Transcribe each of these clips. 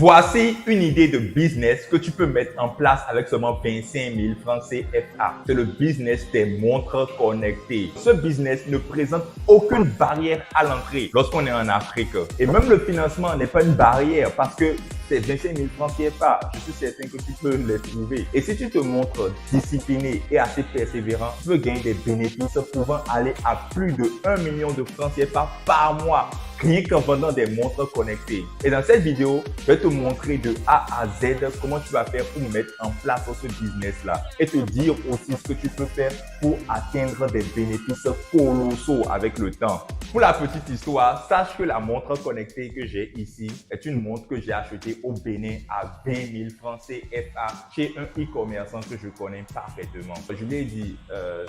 Voici une idée de business que tu peux mettre en place avec seulement 25 000 francs CFA. C'est le business des montres connectées. Ce business ne présente aucune barrière à l'entrée lorsqu'on est en Afrique. Et même le financement n'est pas une barrière parce que c'est 25 000 francs CFA. Je suis certain que tu peux les trouver. Et si tu te montres discipliné et assez persévérant, tu peux gagner des bénéfices pouvant aller à plus de 1 million de francs CFA par mois, rien qu'en vendant des montres connectées. Et dans cette vidéo, je vais te montrer de A à Z comment tu vas faire pour mettre en place ce business-là et te dire aussi ce que tu peux faire pour atteindre des bénéfices colossaux avec le temps. Pour la petite histoire, sache que la montre connectée que j'ai ici est une montre que j'ai achetée au Bénin à 20 000 francs CFA chez un e-commerçant que je connais parfaitement. Je lui ai dit,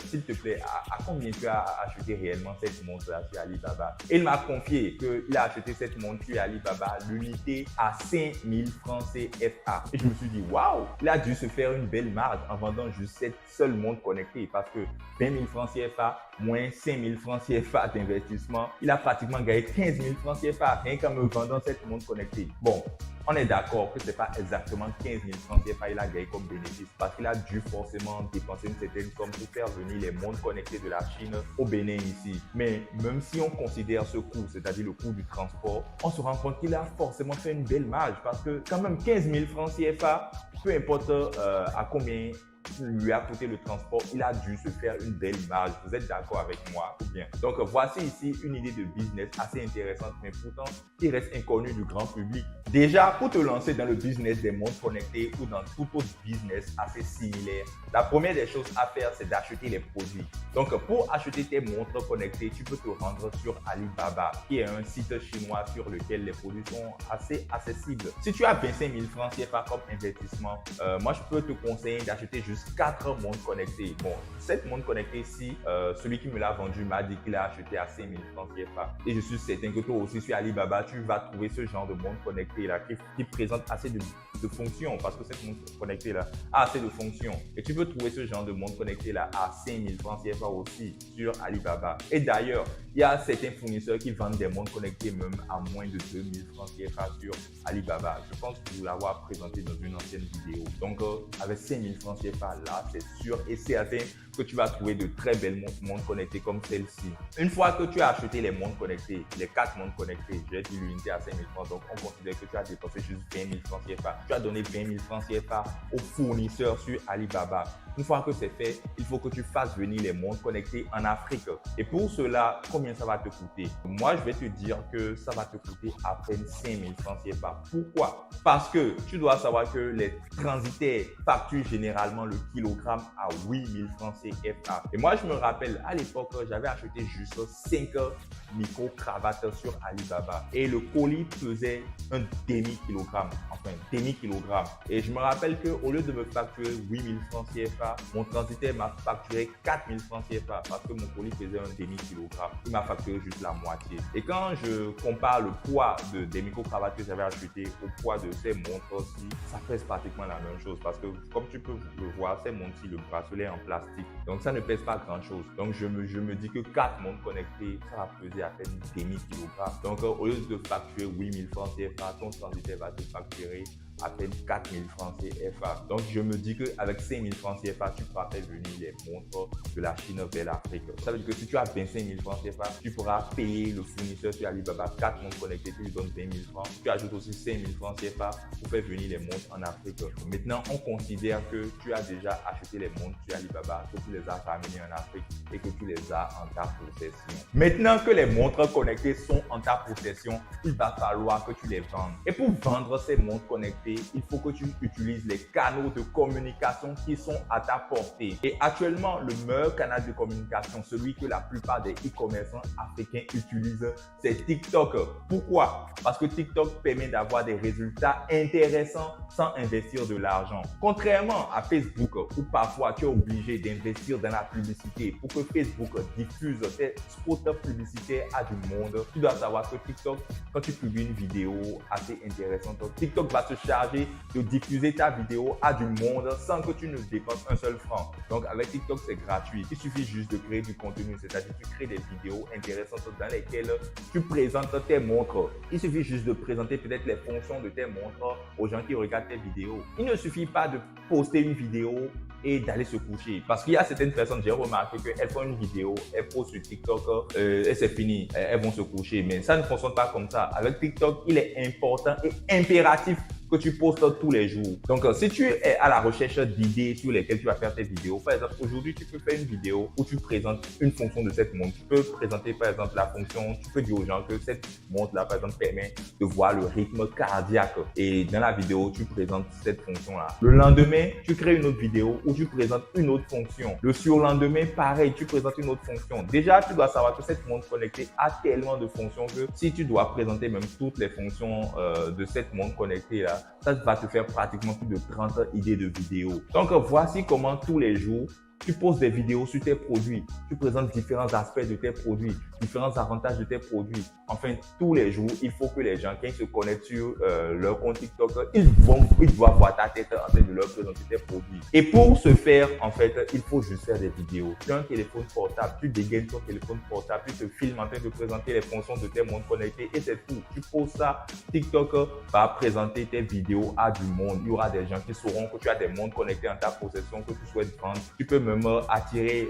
s'il te plaît, à combien tu as acheté réellement cette montre-là sur Alibaba? Et il m'a confié qu'il a acheté cette montre sur Alibaba, l'unité à 5 000 francs CFA. Et je me suis dit, waouh, il a dû se faire une belle marge en vendant juste cette seule montre connectée parce que 20 000 francs CFA moins 5 000 francs CFA d'investissement, il a pratiquement gagné 15 000 francs CFA rien qu'en me vendant cette montre connectée. Bon, on est d'accord que ce n'est pas exactement 15 000 francs CFA qu'il a gagné comme bénéfice parce qu'il a dû forcément dépenser une certaine somme pour faire venir les montres connectées de la Chine au Bénin ici. Mais même si on considère ce coût, c'est-à-dire le coût du transport, on se rend compte qu'il a forcément fait une belle marge parce que quand même 15 000 francs CFA, peu importe à combien lui a coûté le transport, il a dû se faire une belle marge. Vous êtes d'accord avec moi ou bien? Donc voici ici une idée de business assez intéressante, mais pourtant qui reste inconnue du grand public. Déjà, pour te lancer dans le business des montres connectées ou dans tout autre business assez similaire, la première des choses à faire, c'est d'acheter les produits. Donc pour acheter tes montres connectées, tu peux te rendre sur Alibaba, qui est un site chinois sur lequel les produits sont assez accessibles. Si tu as 25 000 francs CFA comme investissement, moi je peux te conseiller d'acheter juste 4 montres connectées. Bon, cette montre connectée-ci, celui qui me l'a vendu m'a dit qu'il a acheté à 5 000 francs CFA. Et je suis certain que toi aussi sur Alibaba, tu vas trouver ce genre de montre connectée-là qui présente assez de fonctions parce que cette montre connectée-là a assez de fonctions. Et tu peux trouver ce genre de montre connectée-là à 5 000 francs CFA aussi sur Alibaba. Et d'ailleurs, il y a certains fournisseurs qui vendent des montres connectées même à moins de 2 000 francs CFA sur Alibaba. Je pense vous l'avoir présenté dans une ancienne vidéo. Donc, avec 5 000 francs CFA, là, c'est sûr et certain que tu vas trouver de très belles montres connectées comme celle-ci. Une fois que tu as acheté les montres connectées, les 4 montres connectées, j'ai dit l'unité à 5 000 francs, donc on considère que tu as dépensé juste 20 000 francs CFA. Tu as donné 20 000 francs CFA aux fournisseurs sur Alibaba. Une fois que c'est fait, il faut que tu fasses venir les montres connectées en Afrique. Et pour cela, combien ça va te coûter? Moi, je vais te dire que ça va te coûter à peine 5 000 francs CFA. Pourquoi? Parce que tu dois savoir que les transitaires facturent généralement le kilogramme à 8 000 francs CFA. Et moi, je me rappelle, à l'époque, j'avais acheté juste 5 micro-cravates sur Alibaba. Et le colis pesait un demi-kilogramme. Enfin, demi-kilogramme. Et je me rappelle qu'au lieu de me facturer 8 000 francs CFA, mon transitaire m'a facturé 4 000 francs CFA parce que mon colis faisait un demi-kilogramme. Il m'a facturé juste la moitié. Et quand je compare le poids des micro-cravates que j'avais achetées au poids de ces montres-ci, ça pèse pratiquement la même chose parce que comme tu peux le voir, ces montres-ci, le bracelet est en plastique. Donc ça ne pèse pas grand-chose. Donc je me dis que 4 montres connectées, ça va peser à peine demi-kilogramme. Donc au lieu de facturer 8 000 francs CFA, ton transitaire va te facturer à peine 4 000 francs CFA. Donc, je me dis qu'avec 5 000 francs CFA, tu pourras faire venir les montres de la Chine vers l'Afrique. Ça veut dire que si tu as 25 000 francs CFA, tu pourras payer le fournisseur sur Alibaba 4 montres connectées, tu lui donnes 20 000 francs. Tu ajoutes aussi 5 000 francs CFA pour faire venir les montres en Afrique. Maintenant, on considère que tu as déjà acheté les montres sur Alibaba, que tu les as ramenées en Afrique et que tu les as en ta possession. Maintenant que les montres connectées sont en ta possession, il va falloir que tu les vendes. Et pour vendre ces montres connectées, il faut que tu utilises les canaux de communication qui sont à ta portée. Et actuellement, le meilleur canal de communication, celui que la plupart des e-commerçants africains utilisent, c'est TikTok. Pourquoi? Parce que TikTok permet d'avoir des résultats intéressants sans investir de l'argent. Contrairement à Facebook, où parfois tu es obligé d'investir dans la publicité pour que Facebook diffuse tes spots publicitaires à du monde, tu dois savoir que TikTok, quand tu publies une vidéo assez intéressante, TikTok va se charger chargé de diffuser ta vidéo à du monde sans que tu ne dépenses un seul franc. Donc, avec TikTok, c'est gratuit. Il suffit juste de créer du contenu, c'est-à-dire tu crées des vidéos intéressantes dans lesquelles tu présentes tes montres. Il suffit juste de présenter peut-être les fonctions de tes montres aux gens qui regardent tes vidéos. Il ne suffit pas de poster une vidéo et d'aller se coucher. Parce qu'il y a certaines personnes, j'ai remarqué qu'elles font une vidéo, elles postent sur TikTok et c'est fini, elles vont se coucher. Mais ça ne fonctionne pas comme ça. Avec TikTok, il est important et impératif que tu postes tous les jours. Donc, si tu es à la recherche d'idées sur lesquelles tu vas faire tes vidéos, par exemple, aujourd'hui, tu peux faire une vidéo où tu présentes une fonction de cette montre. Tu peux présenter, par exemple, la fonction, tu peux dire aux gens que cette montre-là, par exemple, permet de voir le rythme cardiaque. Et dans la vidéo, tu présentes cette fonction-là. Le lendemain, tu crées une autre vidéo où tu présentes une autre fonction. Le surlendemain, pareil, tu présentes une autre fonction. Déjà, tu dois savoir que cette montre connectée a tellement de fonctions que si tu dois présenter même toutes les fonctions de cette montre connectée-là, ça va te faire pratiquement plus de 30 idées de vidéos. Donc, voici comment tous les jours, tu poses des vidéos sur tes produits. Tu présentes différents aspects de tes produits, différents avantages de tes produits. Enfin, tous les jours, il faut que les gens, quand ils se connectent sur leur compte TikTok, ils doivent voir ta tête en train de leur présenter tes produits. Et pour ce faire, en fait, il faut juste faire des vidéos. Tu as un téléphone portable, tu dégaines ton téléphone portable, tu te filmes en train de présenter les fonctions de tes montres connectées et c'est tout. Tu poses ça, TikTok va présenter tes vidéos à du monde. Il y aura des gens qui sauront que tu as des montres connectées en ta possession, que tu souhaites vendre. Tu peux même attirer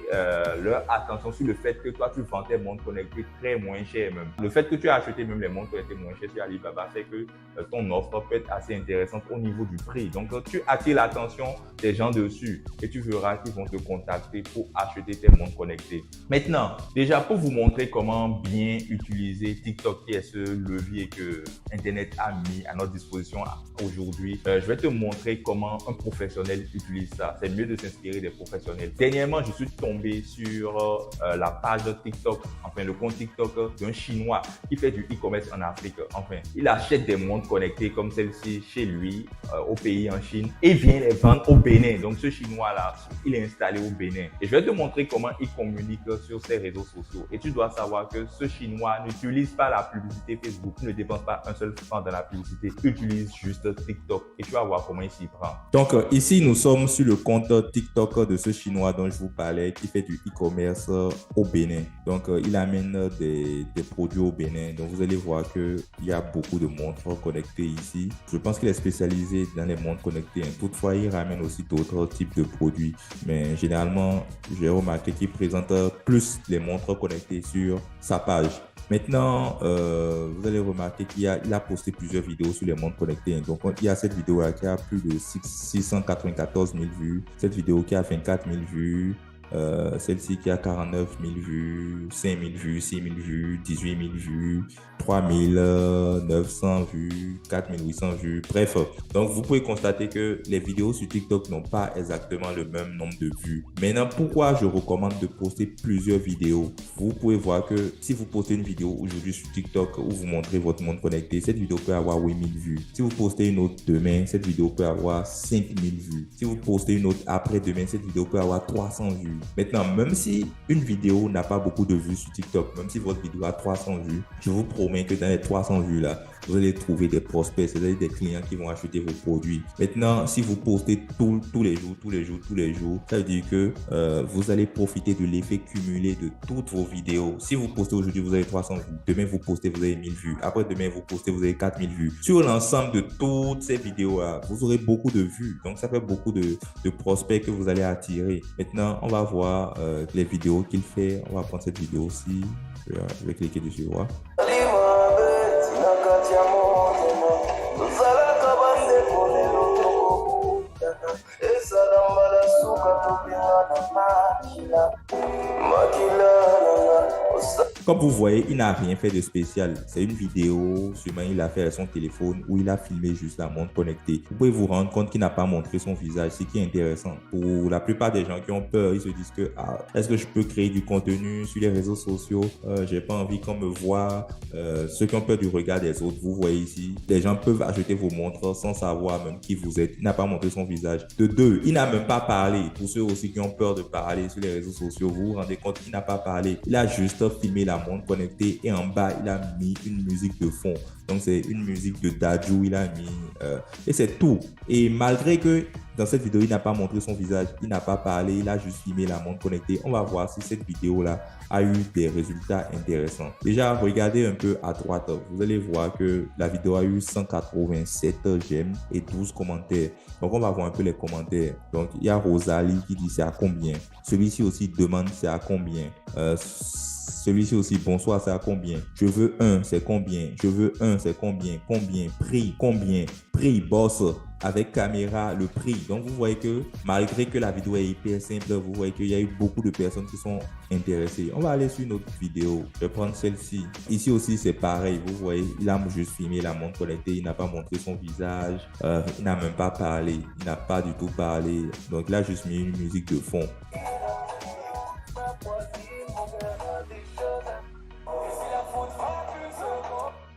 leur attention sur le fait que toi, tu vends tes montres connectées très moins cher même. Le fait que tu as acheté même les montres connectées moins chères sur Alibaba fait que ton offre peut être assez intéressante au niveau du prix. Donc, tu attires l'attention des gens dessus et tu verras qu'ils vont te contacter pour acheter tes montres connectées. Maintenant, déjà pour vous montrer comment bien utiliser TikTok, qui est ce levier que Internet a mis à notre disposition aujourd'hui, je vais te montrer comment un professionnel utilise ça. C'est mieux de s'inspirer des professionnels. Dernièrement, je suis tombé sur la page TikTok, enfin le compte TikTok d'un Chinois qui fait du e-commerce en Afrique. Enfin, il achète des montres connectées comme celle-ci chez lui, au pays en Chine, et vient les vendre au Bénin. Donc ce Chinois-là, il est installé au Bénin. Et je vais te montrer comment il communique sur ses réseaux sociaux. Et tu dois savoir que ce Chinois n'utilise pas la publicité Facebook, il ne dépense pas un seul franc dans la publicité, il utilise juste TikTok. Et tu vas voir comment il s'y prend. Donc ici, nous sommes sur le compte TikTok de ce Chinois dont je vous parlais, qui fait du e-commerce au Bénin. Donc, il amène des produits au Bénin. Donc, vous allez voir qu'il y a beaucoup de montres connectées ici. Je pense qu'il est spécialisé dans les montres connectées. Toutefois, il ramène aussi d'autres types de produits. Mais généralement, j'ai remarqué qu'il présente plus les montres connectées sur sa page. Maintenant, vous allez remarquer qu'il a posté plusieurs vidéos sur les montres connectées. Donc, il y a cette vidéo-là qui a plus de 694 000 vues. Cette vidéo qui a 24 000 vues. Celle-ci qui a 49 000 vues, 5 000 vues, 6 000 vues, 18 000 vues, 3 900 vues, 4 800 vues. Bref, donc vous pouvez constater que les vidéos sur TikTok n'ont pas exactement le même nombre de vues. Maintenant, pourquoi je recommande de poster plusieurs vidéos? Vous pouvez voir que si vous postez une vidéo aujourd'hui sur TikTok où vous montrez votre montre connectée, cette vidéo peut avoir 8 000 vues. Si vous postez une autre demain, cette vidéo peut avoir 5 000 vues. Si vous postez une autre après-demain, cette vidéo peut avoir 300 vues. Maintenant, même si une vidéo n'a pas beaucoup de vues sur TikTok, même si votre vidéo a 300 vues, je vous promets que dans les 300 vues là, vous allez trouver des prospects, c'est-à-dire des clients qui vont acheter vos produits. Maintenant, si vous postez tous les jours, ça veut dire que vous allez profiter de l'effet cumulé de toutes vos vidéos. Si vous postez aujourd'hui, vous avez 300 vues. Demain, vous postez, vous avez 1000 vues. Après demain, vous postez, vous avez 4000 vues. Sur l'ensemble de toutes ces vidéos-là, vous aurez beaucoup de vues. Donc, ça fait beaucoup de prospects que vous allez attirer. Maintenant, on va voir les vidéos qu'il fait. On va prendre cette vidéo-ci. Je vais cliquer dessus, voir. Comme vous voyez, il n'a rien fait de spécial. C'est une vidéo, sûrement il a fait avec son téléphone où il a filmé juste la montre connectée. Vous pouvez vous rendre compte qu'il n'a pas montré son visage, ce qui est intéressant. Pour la plupart des gens qui ont peur, ils se disent que est-ce que je peux créer du contenu sur les réseaux sociaux? J'ai pas envie qu'on me voit. Ceux qui ont peur du regard des autres, vous voyez ici, les gens peuvent acheter vos montres sans savoir même qui vous êtes. Il n'a pas montré son visage. De deux, il n'a même pas parlé. Pour ceux aussi qui ont peur de parler sur les réseaux sociaux, vous vous rendez compte qu'il n'a pas parlé. Il a juste filmé la la montre connectée et en bas, il a mis une musique de fond. Donc, c'est une musique de Dadju, il a mis... et c'est tout. Et malgré que dans cette vidéo, il n'a pas montré son visage, il n'a pas parlé, il a juste filmé la montre connectée. On va voir si cette vidéo-là a eu des résultats intéressants. Déjà, regardez un peu à droite. Vous allez voir que la vidéo a eu 187 j'aime et 12 commentaires. Donc, on va voir un peu les commentaires. Donc, il y a Rosalie qui dit c'est à combien. Celui-ci aussi demande c'est à combien. Celui-ci aussi, bonsoir, c'est à combien? Je veux un, c'est combien? Je veux un, c'est combien? Combien? Prix, combien? Prix, boss, avec caméra, le prix. Donc, vous voyez que malgré que la vidéo est hyper simple, vous voyez qu'il y a eu beaucoup de personnes qui sont intéressées. On va aller sur une autre vidéo. Je vais prendre celle-ci. Ici aussi, c'est pareil. Vous voyez, il a juste filmé la montre connectée. Il n'a pas montré son visage. Il n'a même pas parlé. Il n'a pas du tout parlé. Donc, il a juste mis une musique de fond.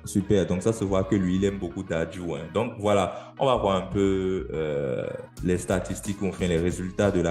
Super, donc ça se voit que lui, il aime beaucoup Dadju. Donc voilà, on va voir un peu les statistiques, enfin les résultats de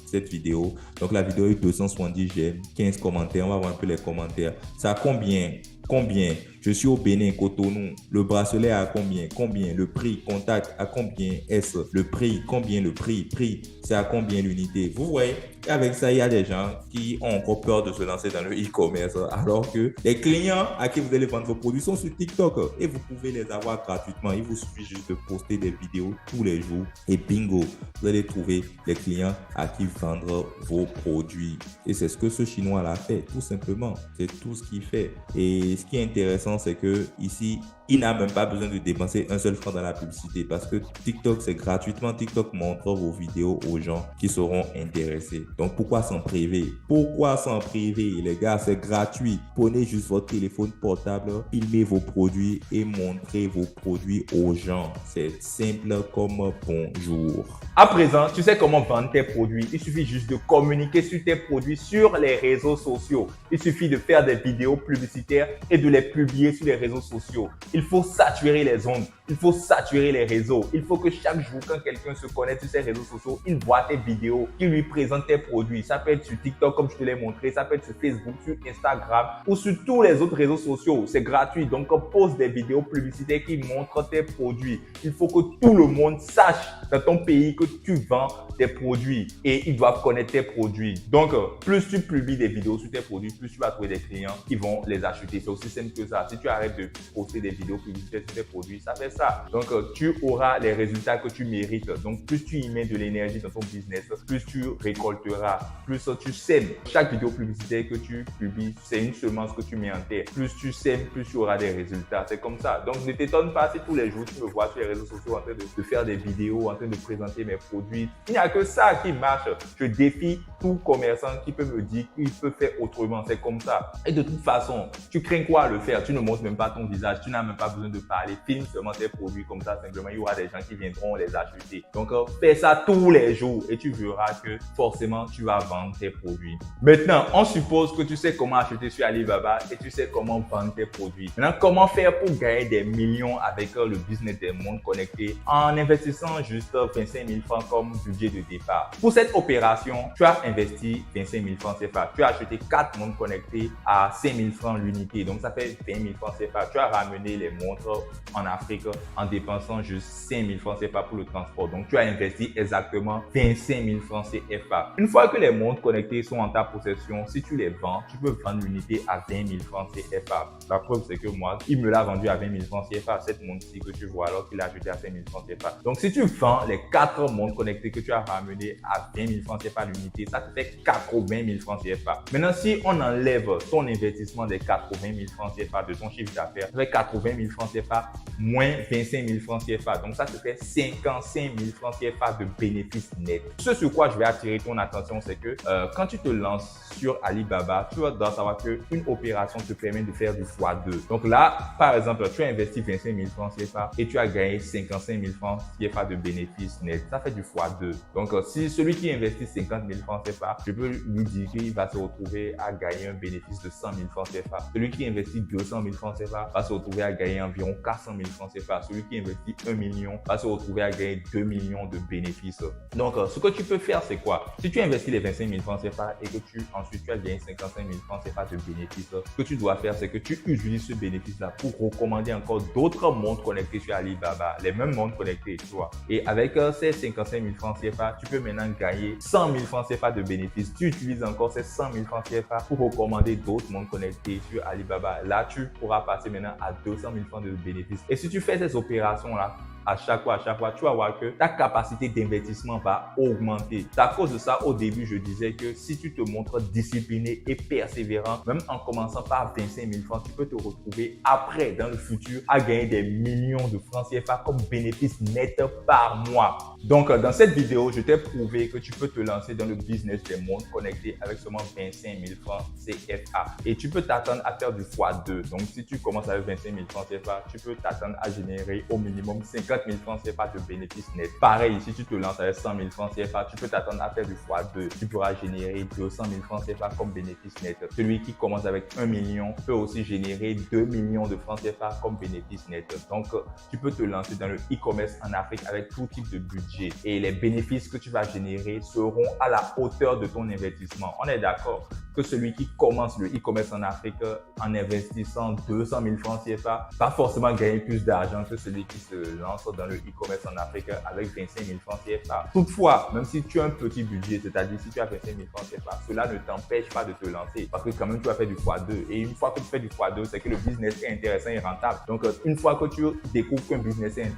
cette vidéo. Donc la vidéo a eu 270 j'aime, 15 commentaires. On va voir un peu les commentaires. Ça a combien? Combien? Je suis au Bénin, Cotonou. Le bracelet à combien? Combien? Le prix? Contact à combien? Est-ce le prix? Combien le prix? Prix, c'est à combien l'unité? Vous voyez, avec ça, il y a des gens qui ont encore peur de se lancer dans le e-commerce, alors que les clients à qui vous allez vendre vos produits sont sur TikTok et vous pouvez les avoir gratuitement. Il vous suffit juste de poster des vidéos tous les jours et bingo, vous allez trouver les clients à qui vendre vos produits. Et c'est ce que ce Chinois l'a fait, tout simplement. C'est tout ce qu'il fait. Et ce qui est intéressant, c'est que ici, il n'a même pas besoin de dépenser un seul franc dans la publicité parce que TikTok, c'est gratuitement. TikTok montre vos vidéos aux gens qui seront intéressés. Donc, pourquoi s'en priver? Pourquoi s'en priver? Les gars, c'est gratuit. Prenez juste votre téléphone portable, filmez vos produits et montrez vos produits aux gens. C'est simple comme bonjour. À présent, tu sais comment vendre tes produits. Il suffit juste de communiquer sur tes produits sur les réseaux sociaux. Il suffit de faire des vidéos publicitaires et de les publier sur les réseaux sociaux. Il faut saturer les ondes. Il faut saturer les réseaux. Il faut que chaque jour, quand quelqu'un se connecte sur ses réseaux sociaux, il voit tes vidéos, qu'il lui présente tes produits. Ça peut être sur TikTok, comme je te l'ai montré. Ça peut être sur Facebook, sur Instagram ou sur tous les autres réseaux sociaux. C'est gratuit. Donc, pose des vidéos publicitaires qui montrent tes produits. Il faut que tout le monde sache dans ton pays que tu vends tes produits et ils doivent connaître tes produits. Donc, plus tu publies des vidéos sur tes produits, plus tu vas trouver des clients qui vont les acheter. C'est aussi simple que ça. Si tu arrêtes de poster des vidéos publicitaires sur tes produits, ça fait ça. Donc, tu auras les résultats que tu mérites. Donc, plus tu y mets de l'énergie dans ton business, plus tu récolteras, plus tu sèmes. Chaque vidéo publicitaire que tu publies, c'est une semence que tu mets en terre. Plus tu sèmes, plus tu auras des résultats. C'est comme ça. Donc, ne t'étonne pas si tous les jours, tu me vois sur les réseaux sociaux en train de faire des vidéos, en train de présenter mes produits. Il n'y a que ça qui marche. Je défie tout commerçant qui peut me dire qu'il peut faire autrement. C'est comme ça. Et de toute façon, tu crains quoi à le faire? Tu ne montres même pas ton visage. Tu n'as même pas besoin de parler. Filme seulement tes produits comme ça. Simplement, il y aura des gens qui viendront les acheter. Donc, fais ça tous les jours et tu verras que forcément, tu vas vendre tes produits. Maintenant, on suppose que tu sais comment acheter sur Alibaba et tu sais comment vendre tes produits. Maintenant, comment faire pour gagner des millions avec le business des montres connectées en investissant juste 25 000 francs comme budget de départ? Pour cette opération, tu as investi 25 000 francs CFA. Tu as acheté 4 montres connectées à 5 000 francs l'unité. Donc, ça fait 20 000 francs CFA. Tu as ramené les montres en Afrique en dépensant juste 5 000 francs CFA pour le transport. Donc, tu as investi exactement 25 000 francs CFA. Une fois que les montres connectées sont en ta possession, si tu les vends, tu peux vendre l'unité à 20 000 francs CFA. La preuve, c'est que moi, il me l'a vendu à 20 000 francs CFA, cette montre-ci que tu vois, alors qu'il l'a acheté à 5 000 francs CFA. Donc, si tu vends les 4 montres connectées que tu as ramenées à 20 000 francs CFA l'unité, ça te fait 80 000 francs CFA. Maintenant, si on enlève ton investissement des 80 000 francs CFA de ton chiffre d'affaires, ça fait 80 000 francs CFA moins 25 000 francs CFA. Donc, ça te fait 55 000 francs CFA de bénéfices nets. Ce sur quoi je vais attirer ton attention, c'est que quand tu te lances sur Alibaba, tu dois savoir qu'une opération te permet de faire du x2. Donc là, par exemple, tu as investi 25 000 francs CFA et tu as gagné 55 000 francs CFA de bénéfices nets. Ça fait du x2. Donc, si celui qui investit 50 000 francs CFA, je peux lui dire qu'il va se retrouver à gagner un bénéfice de 100 000 francs CFA. Celui qui investit 200 000 francs CFA va se retrouver à gagner environ 400 000 francs CFA. CFA. Celui qui investit 1 million va se retrouver à gagner 2 millions de bénéfices. Donc, ce que tu peux faire, c'est quoi? Si tu investis les 25 000 francs CFA et que ensuite tu as gagné 55 000 francs CFA de bénéfices, ce que tu dois faire, c'est que tu utilises ce bénéfice-là pour recommander encore d'autres montres connectées sur Alibaba, les mêmes montres connectées, tu vois. Et avec ces 55 000 francs CFA, tu peux maintenant gagner 100 000 francs CFA de bénéfices. Tu utilises encore ces 100 000 francs CFA pour recommander d'autres montres connectées sur Alibaba. Là, tu pourras passer maintenant à 200 000 francs de bénéfices. Et si tu fais ces opérations-là, à chaque fois, tu vas voir que ta capacité d'investissement va augmenter. C'est à cause de ça, au début, je disais que si tu te montres discipliné et persévérant, même en commençant par 25 000 francs, tu peux te retrouver après, dans le futur, à gagner des millions de francs CFA comme bénéfice net par mois. Donc, dans cette vidéo, je t'ai prouvé que tu peux te lancer dans le business des montres connectées avec seulement 25 000 francs CFA. Et tu peux t'attendre à faire du x2. Donc, si tu commences avec 25 000 francs CFA, tu peux t'attendre à générer au minimum 50 000 francs CFA de bénéfices nets. Pareil, si tu te lances avec 100 000 francs CFA, tu peux t'attendre à faire du x2. Tu pourras générer 200 000 francs CFA comme bénéfice net. Celui qui commence avec 1 million peut aussi générer 2 millions de francs CFA comme bénéfice net. Donc, tu peux te lancer dans le e-commerce en Afrique avec tout type de budget. Et les bénéfices que tu vas générer seront à la hauteur de ton investissement. On est d'accord que celui qui commence le e-commerce en Afrique en investissant 200 000 francs CFA va forcément gagner plus d'argent que celui qui se lance dans le e-commerce en Afrique avec 25 000 francs CFA. Toutefois, même si tu as un petit budget, c'est-à-dire si tu as 25 000 francs CFA, cela ne t'empêche pas de te lancer parce que quand même tu vas faire du x2. Et une fois que tu fais du x2, c'est que le business est intéressant et rentable. Donc, une fois que tu découvres qu'un business est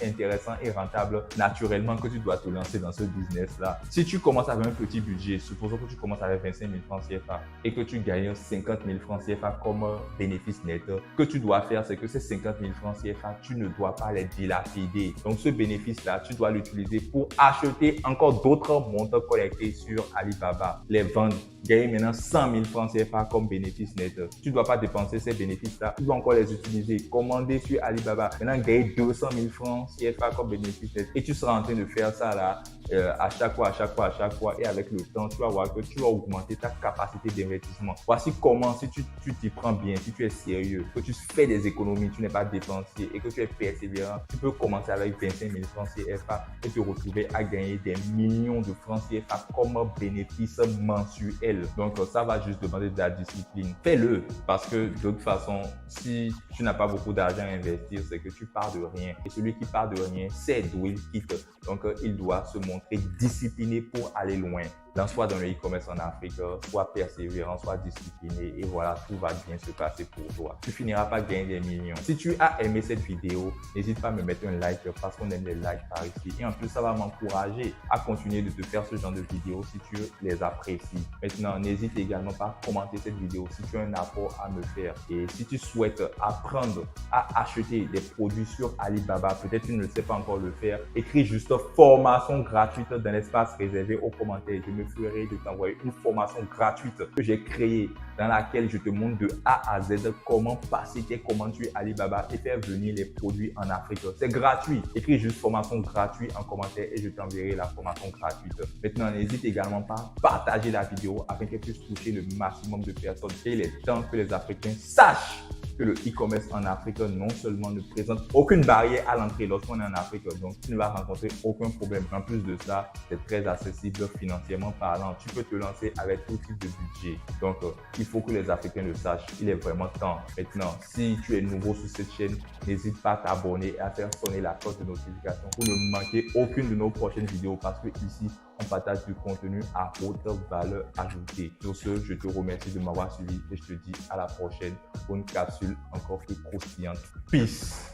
intéressant et rentable, naturellement que tu dois te lancer dans ce business-là. Si tu commences avec un petit budget, supposons que tu commences avec 25 000 francs CFA et que tu gagnes 50 000 francs CFA comme bénéfice net, ce que tu dois faire, c'est que ces 50 000 francs CFA, tu ne dois pas les dilapider. Donc, ce bénéfice-là, tu dois l'utiliser pour acheter encore d'autres montres connectées sur Alibaba, les vendre, gagner maintenant 100 000 francs CFA comme bénéfice net. Tu ne dois pas dépenser ces bénéfices-là, tu dois encore les utiliser, commander sur Alibaba, maintenant gagner 200 000 francs CFA comme bénéfice net. Et tu seras en train de faire ça là à chaque fois. Et avec le temps, tu vas voir que tu vas augmenter ta capacité d'investissement. Voici comment, si tu t'y prends bien, si tu es sérieux, que tu fais des économies, tu n'es pas dépensier et que tu es persévérant, tu peux commencer avec 25 000 francs CFA et te retrouver à gagner des millions de francs CFA comme bénéfice mensuel. Donc, ça va juste demander de la discipline. Fais-le parce que de toute façon, si tu n'as pas beaucoup d'argent à investir, c'est que tu pars de rien. Et celui qui part de rien sait d'où il quitte. Donc, il doit se montrer discipliné pour aller loin. Lance-toi dans le e-commerce en Afrique, sois persévérant, sois discipliné et voilà, tout va bien se passer pour toi. Tu finiras par gagner des millions. Si tu as aimé cette vidéo, n'hésite pas à me mettre un like parce qu'on aime les likes par ici. Et en plus, ça va m'encourager à continuer de te faire ce genre de vidéos si tu les apprécies. Maintenant, n'hésite également pas à commenter cette vidéo si tu as un apport à me faire. Et si tu souhaites apprendre à acheter des produits sur Alibaba, peut-être tu ne sais pas encore le faire, écris juste formation gratuite dans l'espace réservé aux commentaires. Je me ferai de t'envoyer une formation gratuite que j'ai créée dans laquelle je te montre de A à Z comment passer tes commandes sur Alibaba et faire venir les produits en Afrique. C'est gratuit. Écris juste formation gratuite en commentaire et je t'enverrai la formation gratuite. Maintenant, n'hésite également pas à partager la vidéo afin qu'elle puisse toucher le maximum de personnes. Et il est temps que les Africains sachent que le e-commerce en Afrique non seulement ne présente aucune barrière à l'entrée lorsqu'on est en Afrique, donc tu ne vas rencontrer aucun problème. En plus de ça, c'est très accessible financièrement parlant. Tu peux te lancer avec tout type de budget. Donc, il faut que les Africains le sachent. Il est vraiment temps. Maintenant, si tu es nouveau sur cette chaîne, n'hésite pas à t'abonner et à faire sonner la cloche de notification pour ne manquer aucune de nos prochaines vidéos parce que ici, on partage du contenu à haute valeur ajoutée. Sur ce, je te remercie de m'avoir suivi et je te dis à la prochaine pour une capsule encore plus croustillante. Peace!